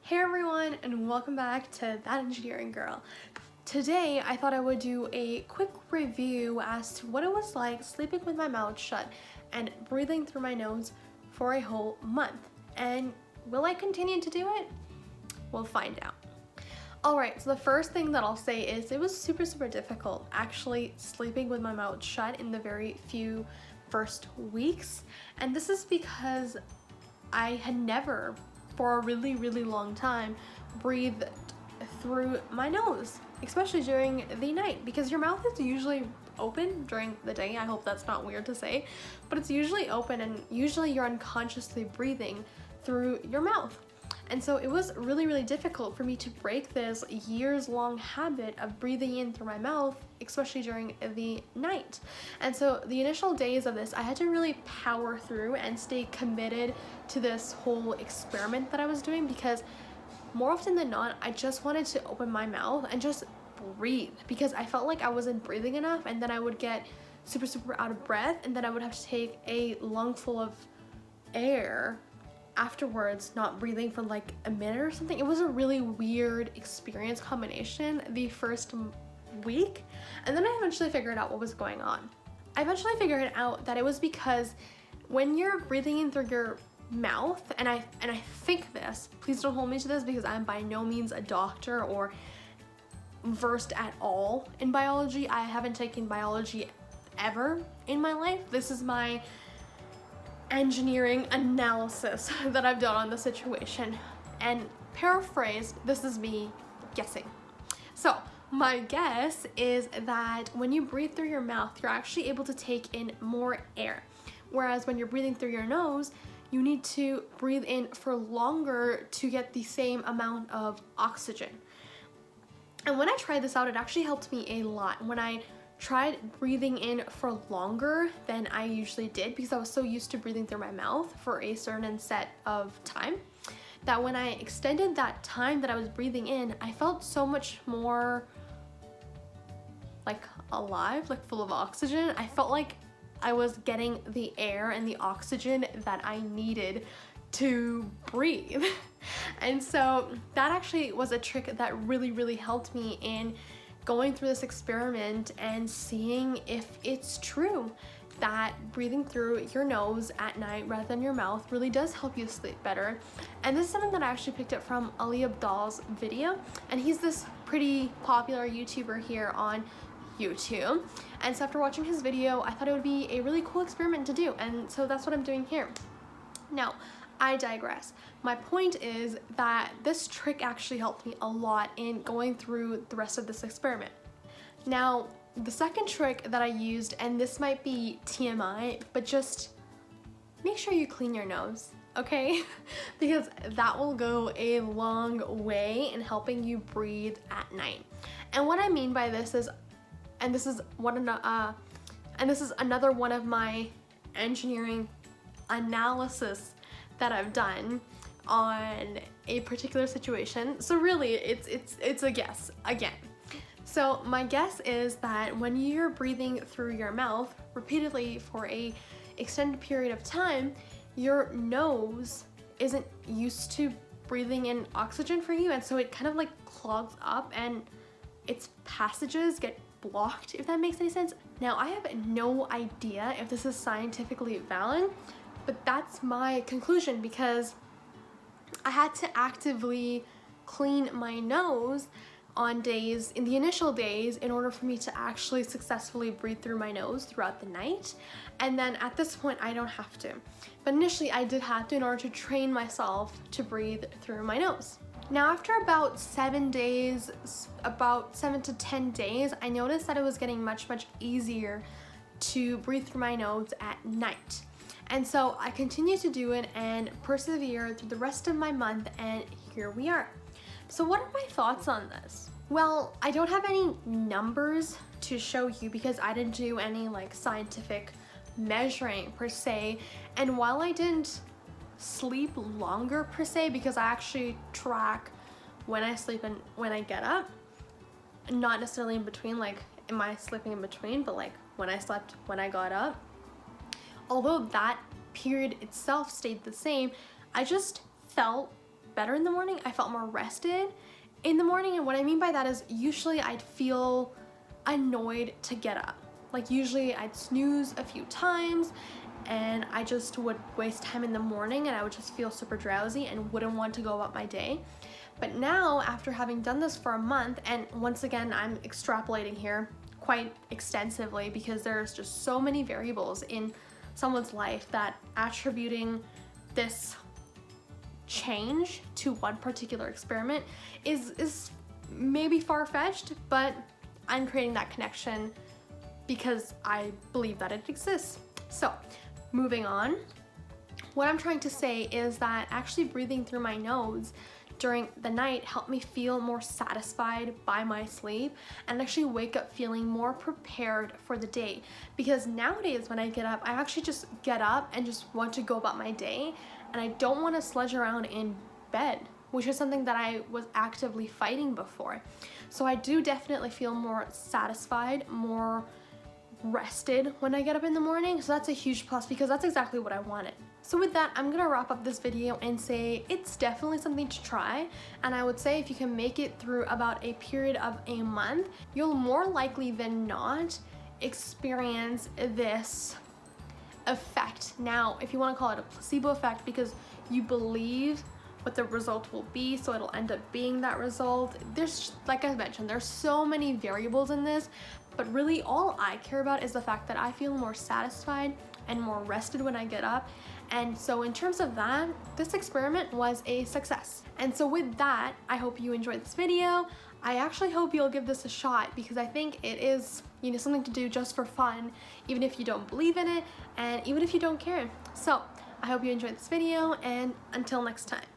Hey everyone, and welcome back to That Engineering Girl. Today I thought I would do a quick review as to what it was like sleeping with my mouth shut and breathing through my nose for a whole month. And will I continue to do it? We'll find out. Alright, so the first thing that I'll say is it was super difficult actually sleeping with my mouth shut in the very few first weeks. And this is because I had never, for a really long time, breathed through my nose, especially during the night, because your mouth is usually open during the day. I hope that's not weird to say, but it's usually open and usually you're unconsciously breathing through your mouth. And so it was really difficult for me to break this years-long habit of breathing in through my mouth, especially during the night. And so the initial days of this, I had to really power through and stay committed to this whole experiment that I was doing, because more often than not, I just wanted to open my mouth and just breathe, because I felt like I wasn't breathing enough, and then I would get super out of breath, and then I would have to take a lungful of air afterwards, not breathing for like a minute or something. It was a really weird experience combination the first week, and then I eventually figured out what was going on. I eventually figured out that it was because when you're breathing in through your mouth, and I think this, please don't hold me to this because I'm by no means a doctor or versed at all in biology. I haven't taken biology ever in my life. This is my engineering analysis that I've done on the situation, and paraphrase, this is me guessing. So my guess is that when you breathe through your mouth, you're actually able to take in more air, whereas when you're breathing through your nose, you need to breathe in for longer to get the same amount of oxygen. And when I tried this out, it actually helped me a lot. When I tried breathing in for longer than I usually did, because I was so used to breathing through my mouth for a certain set of time, that when I extended that time that I was breathing in, I felt so much more like alive, like full of oxygen. I felt like I was getting the air and the oxygen that I needed to breathe. And so that actually was a trick that really helped me in going through this experiment and seeing if it's true that breathing through your nose at night rather than your mouth really does help you sleep better. And this is something that I actually picked up from Ali Abdaal's video, and he's this pretty popular YouTuber here on YouTube. And so after watching his video, I thought it would be a really cool experiment to do, and so that's what I'm doing here. Now, I digress. My point is that this trick actually helped me a lot in going through the rest of this experiment. Now, the second trick that I used, and this might be TMI, but just make sure you clean your nose, okay? Because that will go a long way in helping you breathe at night. And what I mean by this is, and this is another one of my engineering analysis that I've done on a particular situation. So really it's a guess again. So my guess is that when you're breathing through your mouth repeatedly for a extended period of time, your nose isn't used to breathing in oxygen for you, and so it kind of like clogs up and its passages get blocked, if that makes any sense. Now, I have no idea if this is scientifically valid, but that's my conclusion, because I had to actively clean my nose on days, in the initial days, in order for me to actually successfully breathe through my nose throughout the night. And then at this point, I don't have to. But initially, I did have to in order to train myself to breathe through my nose. Now, after about 7 days, about 7 to 10 days, I noticed that it was getting much easier to breathe through my nose at night. And so I continued to do it and persevere through the rest of my month, and here we are. So what are my thoughts on this? Well, I don't have any numbers to show you because I didn't do any like scientific measuring per se. And while I didn't sleep longer per se, because I actually track when I sleep and when I get up, not necessarily in between, like am I sleeping in between, but like when I slept, when I got up. Although that period itself stayed the same, I just felt better in the morning. I felt more rested in the morning, and what I mean by that is usually I'd feel annoyed to get up. Like usually I'd snooze a few times and I just would waste time in the morning and I would just feel super drowsy and wouldn't want to go about my day. But now, after having done this for a month, and once again I'm extrapolating here quite extensively because there's just so many variables in someone's life that attributing this change to one particular experiment is maybe far-fetched, but I'm creating that connection because I believe that it exists. So moving on, what I'm trying to say is that actually breathing through my nose during the night helped me feel more satisfied by my sleep and actually wake up feeling more prepared for the day. Because nowadays when I get up, I actually just get up and just want to go about my day, and I don't want to sludge around in bed, which is something that I was actively fighting before. So I do definitely feel more satisfied, more rested when I get up in the morning. So that's a huge plus because that's exactly what I wanted. So with that, I'm gonna wrap up this video and say it's definitely something to try, and I would say if you can make it through about a period of a month, you'll more likely than not experience this effect. Now, if you want to call it a placebo effect because you believe what the result will be, so it'll end up being that result. There's, like I mentioned, there's so many variables in this, but really all I care about is the fact that I feel more satisfied and more rested when I get up. And so in terms of that, this experiment was a success. And so with that, I hope you enjoyed this video. I actually hope you'll give this a shot because I think it is, you know, something to do just for fun, even if you don't believe in it and even if you don't care. So I hope you enjoyed this video, and until next time.